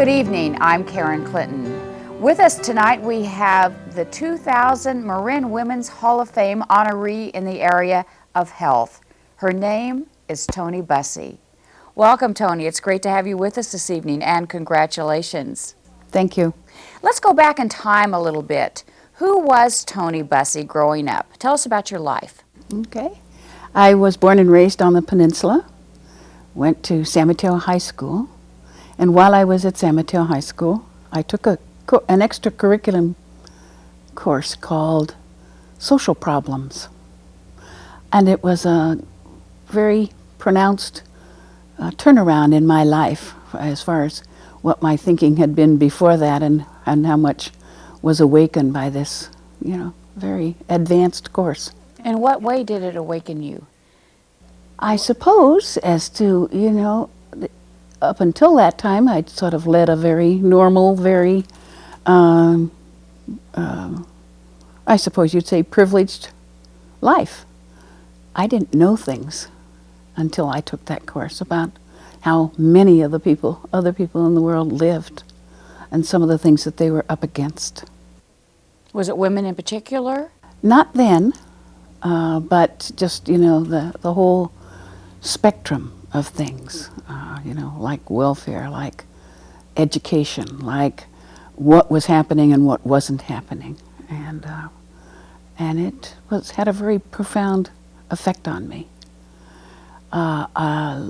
Good evening, I'm Karen Clinton. With us tonight we have the 2000 Marin Women's Hall of Fame honoree in the area of health. Her name is Toni Busse. Welcome, Toni. It's great to have you with us this evening, and congratulations. Thank you. Let's go back in time a little bit. Who was Toni Busse growing up? Tell us about your life. Okay. I was born and raised on the peninsula, went to San Mateo High School, and while I was at San Mateo High School, I took an extracurriculum course called Social Problems. And it was a very pronounced turnaround in my life as far as what my thinking had been before that and how much was awakened by this, very advanced course. In what way did it awaken you? I suppose as to, up until that time, I'd sort of led a very normal, very, I suppose you'd say privileged life. I didn't know things until I took that course about how many of the other people in the world lived and some of the things that they were up against. Was it women in particular? Not then, but just, the whole spectrum of things, like welfare, like education, like what was happening and what wasn't happening. And it had a very profound effect on me. I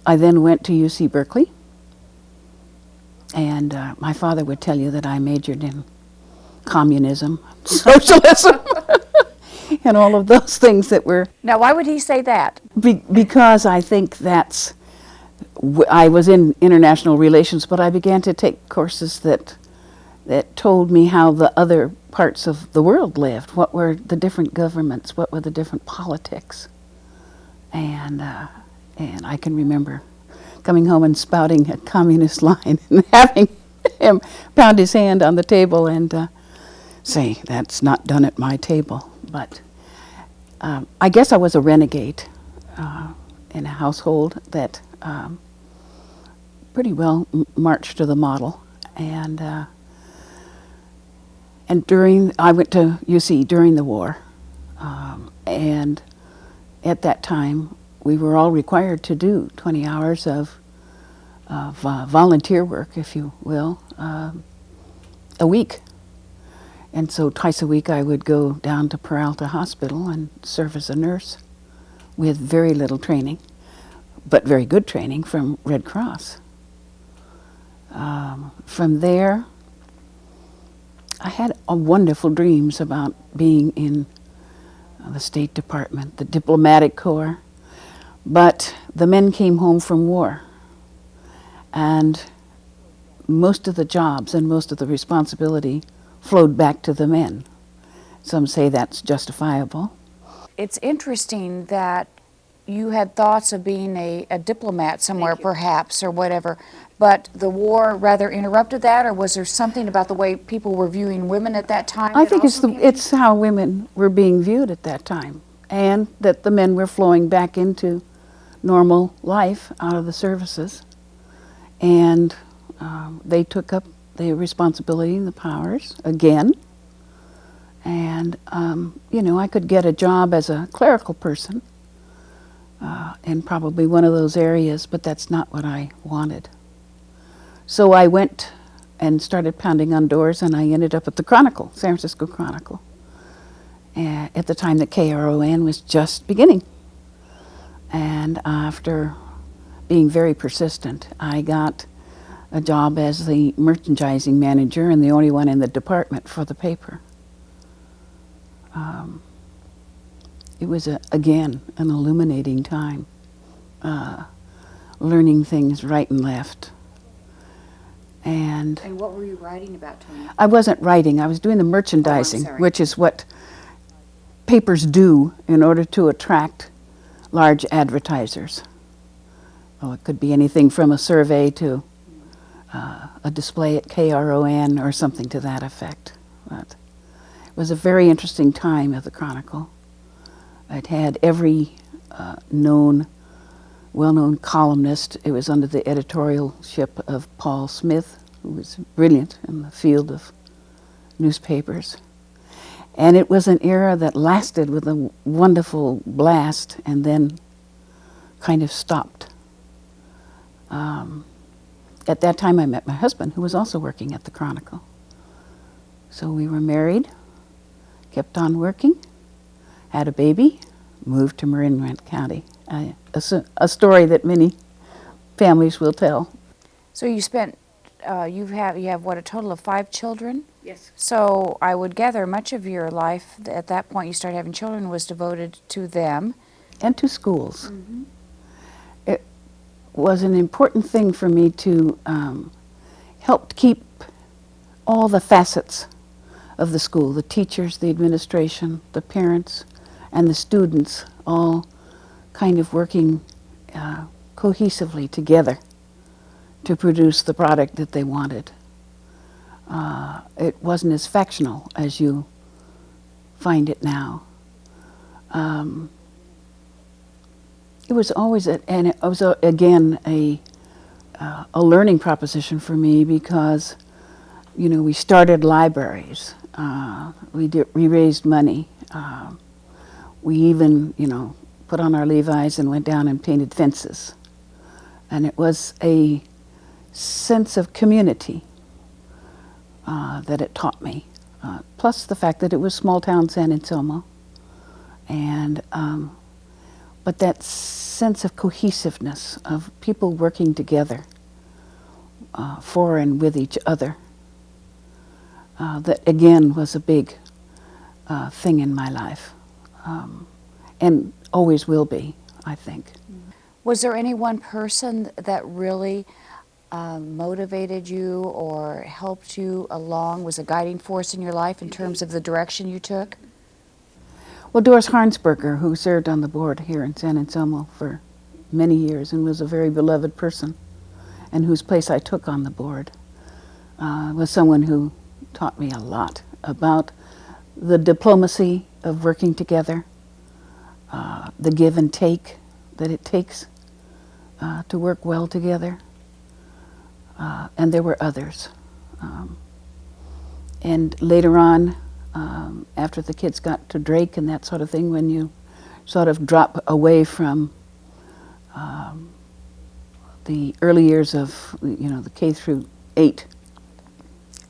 then went to UC Berkeley, and my father would tell you that I majored in communism, socialism, and all of those things that were... Now, why would he say that? Because I think I was in international relations, but I began to take courses that told me how the other parts of the world lived. What were the different governments? What were the different politics? And I can remember coming home and spouting a communist line and having him pound his hand on the table and say, "That's not done at my table." But I guess I was a renegade in a household that pretty well marched to the model. And I went to UC during the war, and at that time we were all required to do 20 hours of volunteer work, if you will, a week. And so twice a week I would go down to Peralta Hospital and serve as a nurse with very little training, but very good training from Red Cross. From there, I had wonderful dreams about being in the State Department, the Diplomatic Corps, but the men came home from war, and most of the jobs and most of the responsibility flowed back to the men. Some say that's justifiable. It's interesting that you had thoughts of being a diplomat somewhere, perhaps, or whatever, but the war rather interrupted that, or was there something about the way people were viewing women at that time? I think it's how women were being viewed at that time, and that the men were flowing back into normal life out of the services, and they took up the responsibility and the powers again. And, I could get a job as a clerical person in probably one of those areas, but that's not what I wanted. So I went and started pounding on doors, and I ended up at the Chronicle, San Francisco Chronicle, at the time that KRON was just beginning. And after being very persistent, I got a job as the merchandising manager and the only one in the department for the paper. It was, again, an illuminating time, learning things right and left. And what were you writing about, Toni? I wasn't writing. I was doing the merchandising, which is what papers do in order to attract large advertisers. Oh, it could be anything from a survey to a display at KRON or something to that effect. But it was a very interesting time at the Chronicle. It had every well-known columnist. It was under the editorialship of Paul Smith, who was brilliant in the field of newspapers. And it was an era that lasted with a wonderful blast and then kind of stopped. At that time, I met my husband, who was also working at the Chronicle. So we were married, kept on working, had a baby, moved to Marin County. A story that many families will tell. So you spent, you have what, a total of 5 children? Yes. So I would gather much of your life at that point you started having children was devoted to them. And to schools. It was an important thing for me to help keep all the facets of the school, the teachers, the administration, the parents, and the students all kind of working cohesively together to produce the product that they wanted. It wasn't as factional as you find it now. It was always, and it was again a learning proposition for me because, you know, we started libraries, we raised money, we even, you know, put on our Levi's and went down and painted fences, and it was a sense of community that it taught me, plus the fact that it was small town San Anselmo, and but that sense of cohesiveness, of people working together for and with each other, that again was a big thing in my life, and always will be, I think. Was there any one person that really motivated you or helped you along, was a guiding force in your life in terms of the direction you took? Well, Doris Harnsberger, who served on the board here in San Anselmo for many years and was a very beloved person, and whose place I took on the board, was someone who taught me a lot about the diplomacy of working together, the give and take that it takes to work well together, and there were others. And later on, after the kids got to Drake and that sort of thing, when you sort of drop away from the early years of, you know, the K through 8,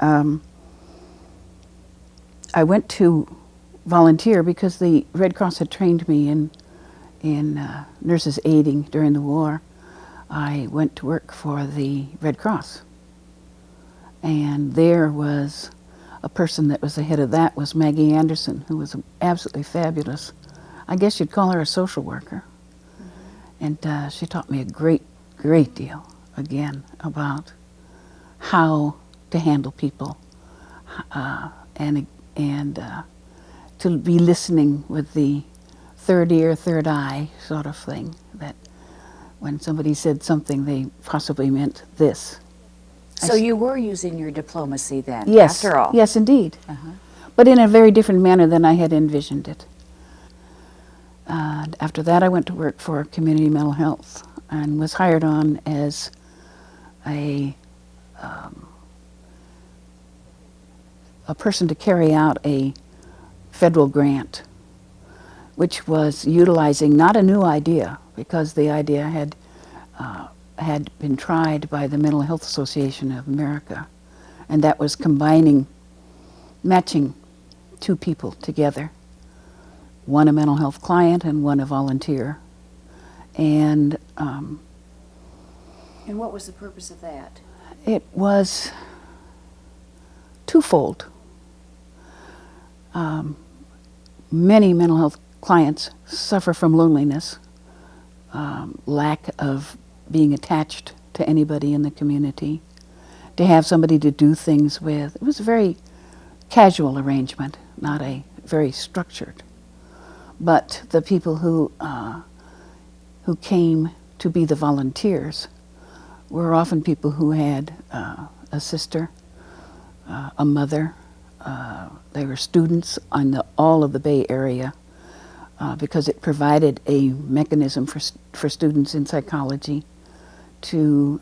I went to volunteer because the Red Cross had trained me in nurses aiding during the war. I went to work for the Red Cross, and there was a person that was the head of that was Maggie Anderson, who was absolutely fabulous. I guess you'd call her a social worker. And she taught me a great deal, again, about how to handle people and to be listening with the third ear, third eye sort of thing, that when somebody said something, they possibly meant this. So you were using your diplomacy then, Yes, after all? yes, indeed. But in a very different manner than I had envisioned it. After that, I went to work for Community Mental Health and was hired on as a person to carry out a federal grant, which was utilizing not a new idea, because the idea had been tried by the Mental Health Association of America, and that was matching 2 people together, one a mental health client and one a volunteer. And what was the purpose of that? it was twofold. Many mental health clients suffer from loneliness, lack of being attached to anybody in the community, to have somebody to do things with. It was a very casual arrangement, not a very structured. But the people who came to be the volunteers were often people who had a sister, a mother. They were students on all of the Bay Area, because it provided a mechanism for students in psychology to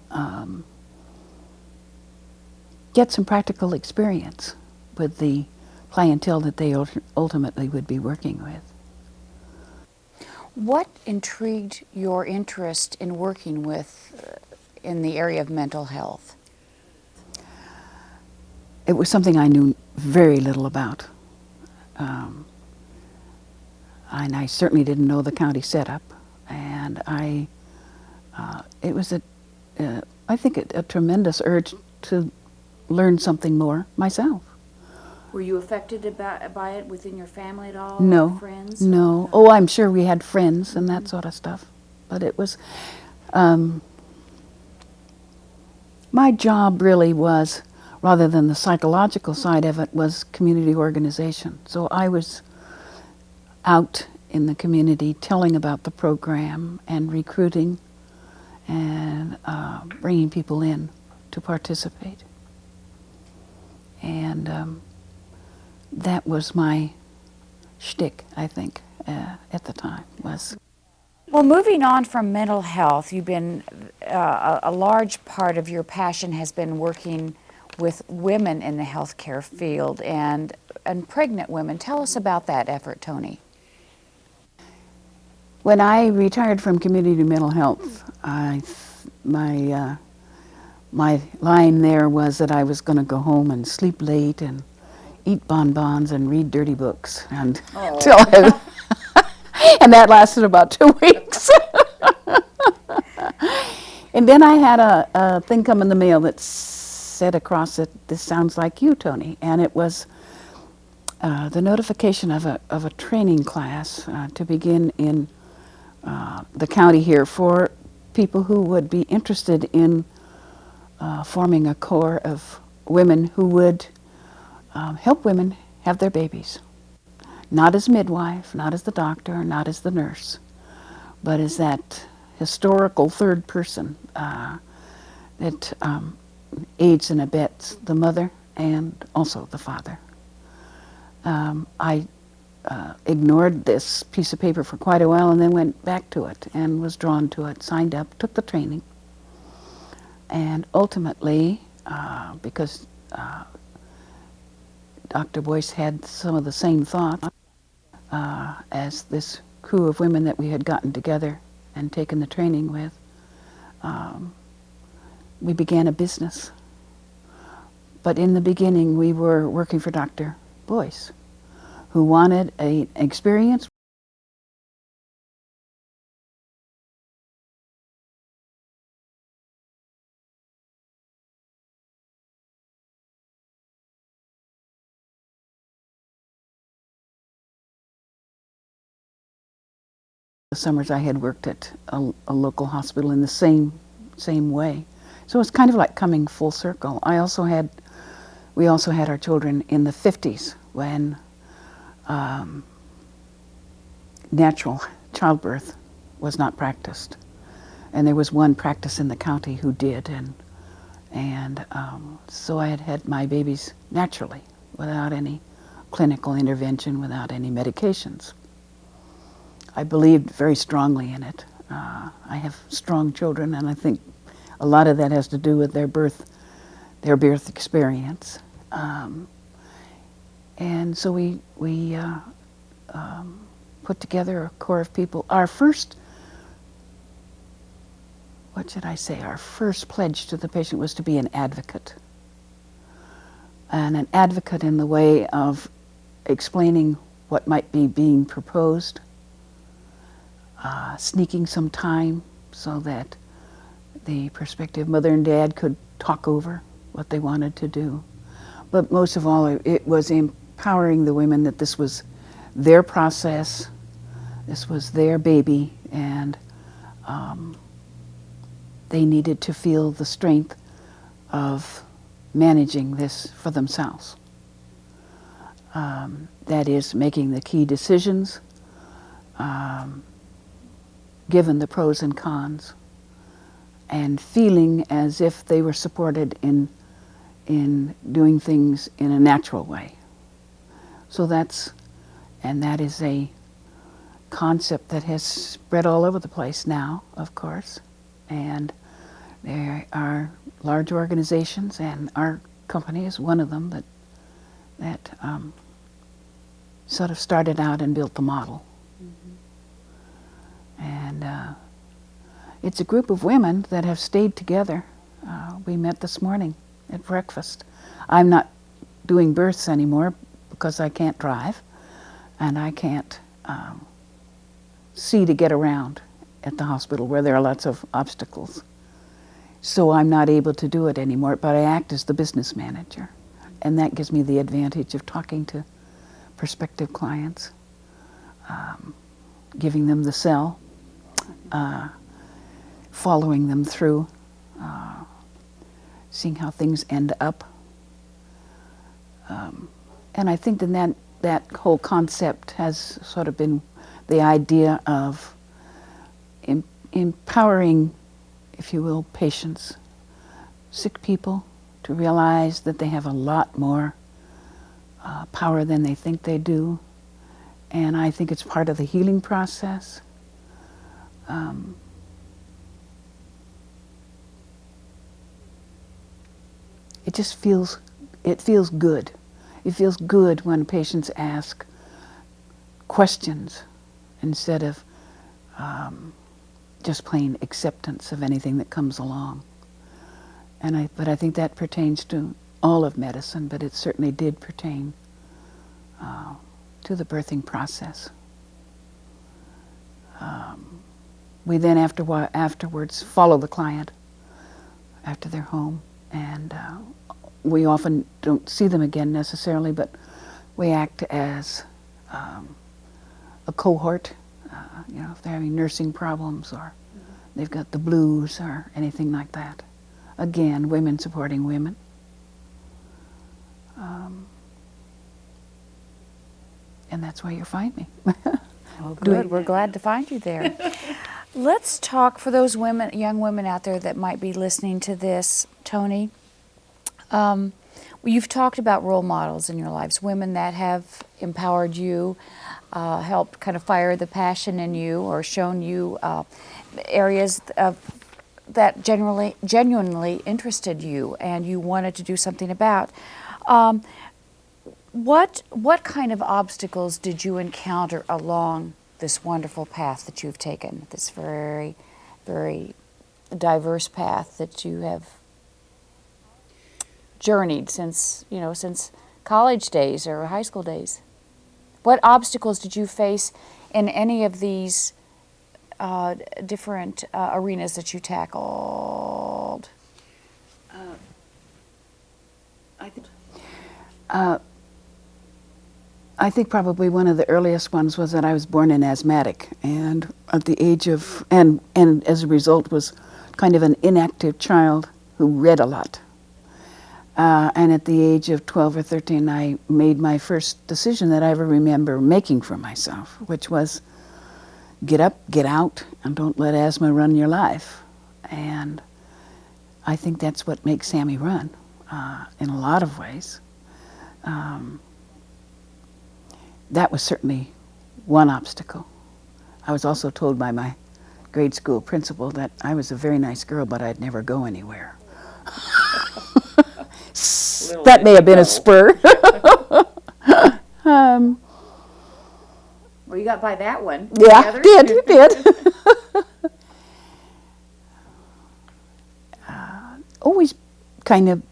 get some practical experience with the clientele that they ultimately would be working with. What intrigued your interest in working with in the area of mental health? It was something I knew very little about. And I certainly didn't know the county setup. And it was I think a tremendous urge to learn something more myself. Were you affected by it within your family at all? No, Or friends? no. Oh, I'm sure we had friends and that sort of stuff. But it was, my job really was, rather than the psychological side of it, was community organization. So I was out in the community telling about the program and recruiting and bringing people in to participate. And that was my shtick, I think, at the time. Was Well, moving on from mental health, you've been, a large part of your passion has been working with women in the healthcare field and pregnant women. Tell us about that effort, Toni. When I retired from community mental health, my line there was that I was going to go home and sleep late and eat bonbons and read dirty books and and that lasted about 2 weeks. And then I had a thing come in the mail that said across it, "This sounds like you, Toni," and it was the notification of a training class to begin in the county here for people who would be interested in forming a corps of women who would help women have their babies. Not as midwife, not as the doctor, not as the nurse, but as that historical third person that aids and abets the mother and also the father. I ignored this piece of paper for quite a while and then went back to it and was drawn to it, signed up, took the training, and ultimately, because Dr. Busse had some of the same thoughts as this crew of women that we had gotten together and taken the training with, we began a business. But in the beginning, we were working for Dr. Busse, who wanted an experience the summers I had worked at a local hospital in the same way. So it's kind of like coming full circle. We also had our children in the 50s when natural childbirth was not practiced. And there was one practice in the county who did, and so I had my babies naturally, without any clinical intervention, without any medications. I believed very strongly in it. I have strong children, and I think a lot of that has to do with their birth experience. And so we put together a corps of people. Our first, our first pledge to the patient was to be an advocate. And an advocate in the way of explaining what might be being proposed, sneaking some time so that the prospective mother and dad could talk over what they wanted to do. But most of all, it was empowering the women that this was their process, this was their baby, and they needed to feel the strength of managing this for themselves. That is, making the key decisions, given the pros and cons, and feeling as if they were supported in doing things in a natural way. So that is a concept that has spread all over the place now, of course, and there are large organizations, and our company is one of them that sort of started out and built the model. And it's a group of women that have stayed together. We met this morning at breakfast. I'm not doing births anymore because I can't drive and I can't see to get around at the hospital where there are lots of obstacles. So I'm not able to do it anymore, but I act as the business manager. And that gives me the advantage of talking to prospective clients, giving them the sell, following them through, seeing how things end up. And I think that whole concept has sort of been the idea of empowering, if you will, patients, sick people, to realize that they have a lot more power than they think they do. And I think it's part of the healing process. It just feels good. It feels good when patients ask questions instead of just plain acceptance of anything that comes along. But I think that pertains to all of medicine, but it certainly did pertain to the birthing process. We then afterwards follow the client after they're home, and we often don't see them again necessarily, but we act as a cohort. If they're having nursing problems or they've got the blues or anything like that. Again, women supporting women. And that's why you find me. Oh, good. We're glad to find you there. Let's talk for those women, young women out there that might be listening to this, Toni. You've talked about role models in your lives, women that have empowered you, helped kind of fire the passion in you, or shown you areas that genuinely interested you and you wanted to do something about. What kind of obstacles did you encounter along this wonderful path that you've taken, this very, very diverse path that you have journeyed since college days or high school days? What obstacles did you face in any of these different arenas that you tackled? I think probably one of the earliest ones was that I was born an asthmatic, and at the age of, and as a result was kind of an inactive child who read a lot. And at the age of 12 or 13, I made my first decision that I ever remember making for myself, which was get up, get out, and don't let asthma run your life. And I think that's what makes Sammy run in a lot of ways. That was certainly one obstacle. I was also told by my grade school principal that I was a very nice girl, but I'd never go anywhere. That may have been a spur. Well, you got by that one. Yeah, did. Always kind of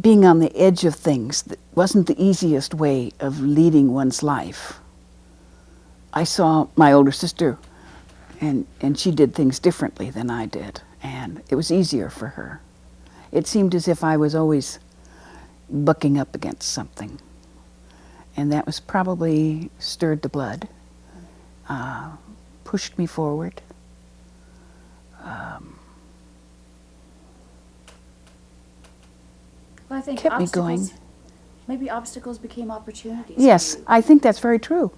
being on the edge of things that wasn't the easiest way of leading one's life. I saw my older sister, and she did things differently than I did, and it was easier for her. It seemed as if I was always bucking up against something, and that was probably stirred the blood, pushed me forward. Well, I think kept me going. Maybe obstacles became opportunities. Yes, I think that's very true.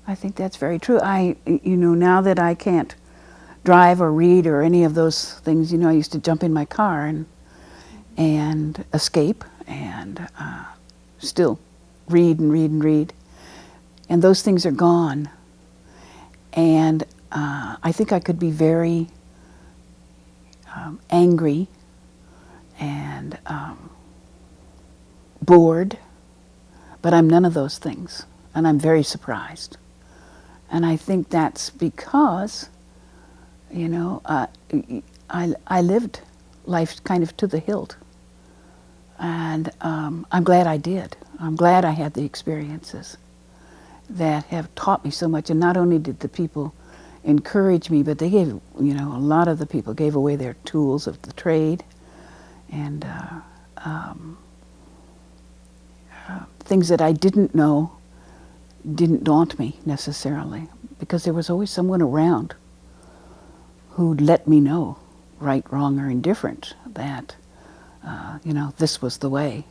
I think that's very true. Now that I can't drive or read or any of those things, I used to jump in my car and escape and still read and read and read. And those things are gone. And I think I could be very angry and bored, but I'm none of those things, and I'm very surprised. And I think that's because, you know, I lived life kind of to the hilt. And I'm glad I did. I'm glad I had the experiences that have taught me so much. And not only did the people encourage me, but they gave, you know, a lot of the people gave away their tools of the trade and things that I didn't know didn't daunt me necessarily, because there was always someone around who'd let me know, right, wrong, or indifferent, that, you know, this was the way.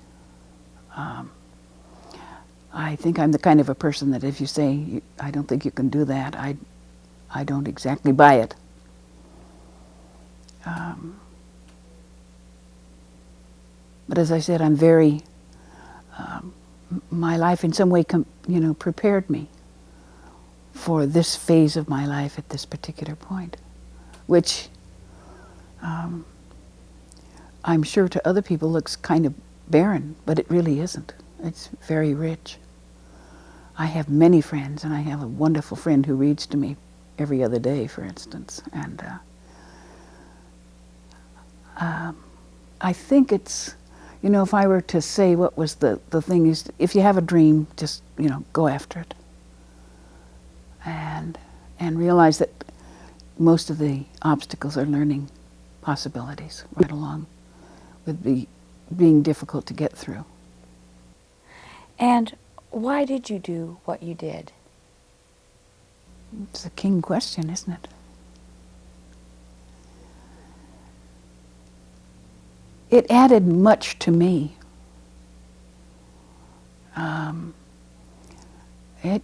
I think I'm the kind of a person that if you say, I don't think you can do that, I don't exactly buy it. But as I said, I'm very, my life in some way, you know, prepared me for this phase of my life at this particular point, which I'm sure to other people looks kind of barren, but it really isn't. It's very rich. I have many friends, and I have a wonderful friend who reads to me every other day, for instance. And I think it's, you know, if I were to say what was the thing is, if you have a dream, just, you know, go after it. And realize that most of the obstacles are learning possibilities right along with being difficult to get through. And why did you do what you did? It's a king question, isn't it? It added much to me. It,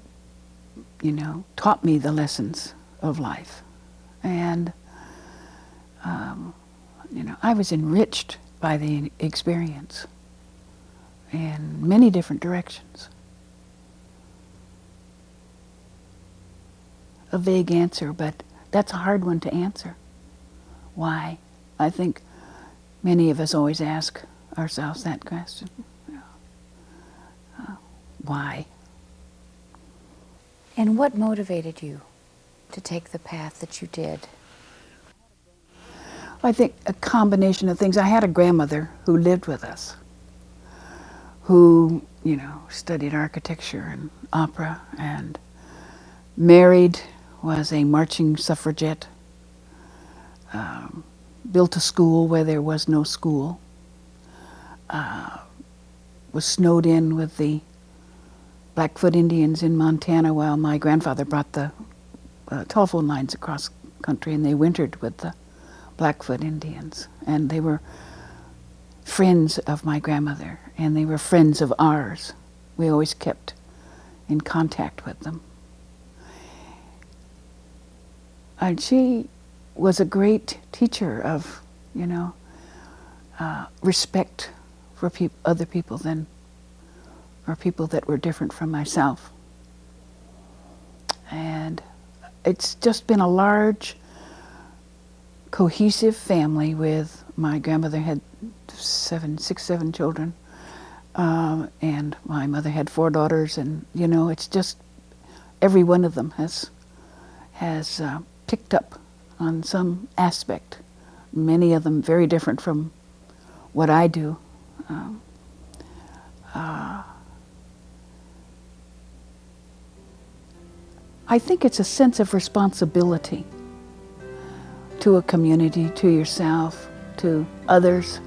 you know, taught me the lessons of life. And, you know, I was enriched by the experience in many different directions. A vague answer, but that's a hard one to answer. Why? I think many of us always ask ourselves that question. Why? And what motivated you to take the path that you did? I think a combination of things. I had a grandmother who lived with us, who, you know, studied architecture and opera, and married, was a marching suffragette, built a school where there was no school, was snowed in with the Blackfoot Indians in Montana while my grandfather brought the telephone lines across country, and they wintered with the Blackfoot Indians. And they were friends of my grandmother, and they were friends of ours. We always kept in contact with them. And she was a great teacher of, you know, respect for other people or people that were different from myself. And it's just been a large, cohesive family with, my grandmother had seven children, and my mother had 4 daughters, and, you know, it's just, every one of them has picked up on some aspect, many of them very different from what I do. I think it's a sense of responsibility to a community, to yourself, to others,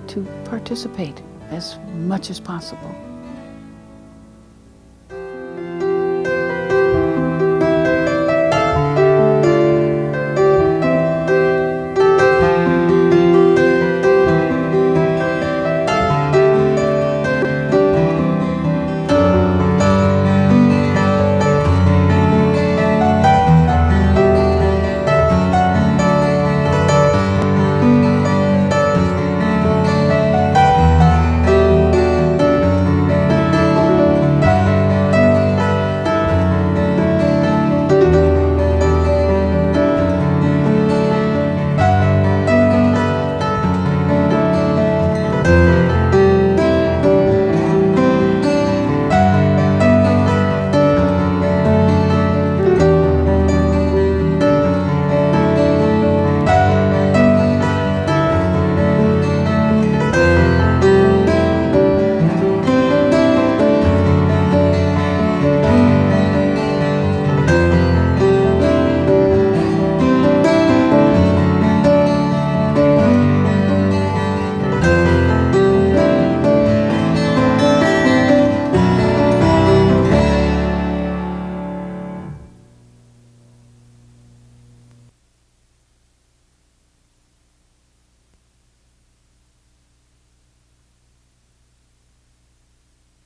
to participate as much as possible.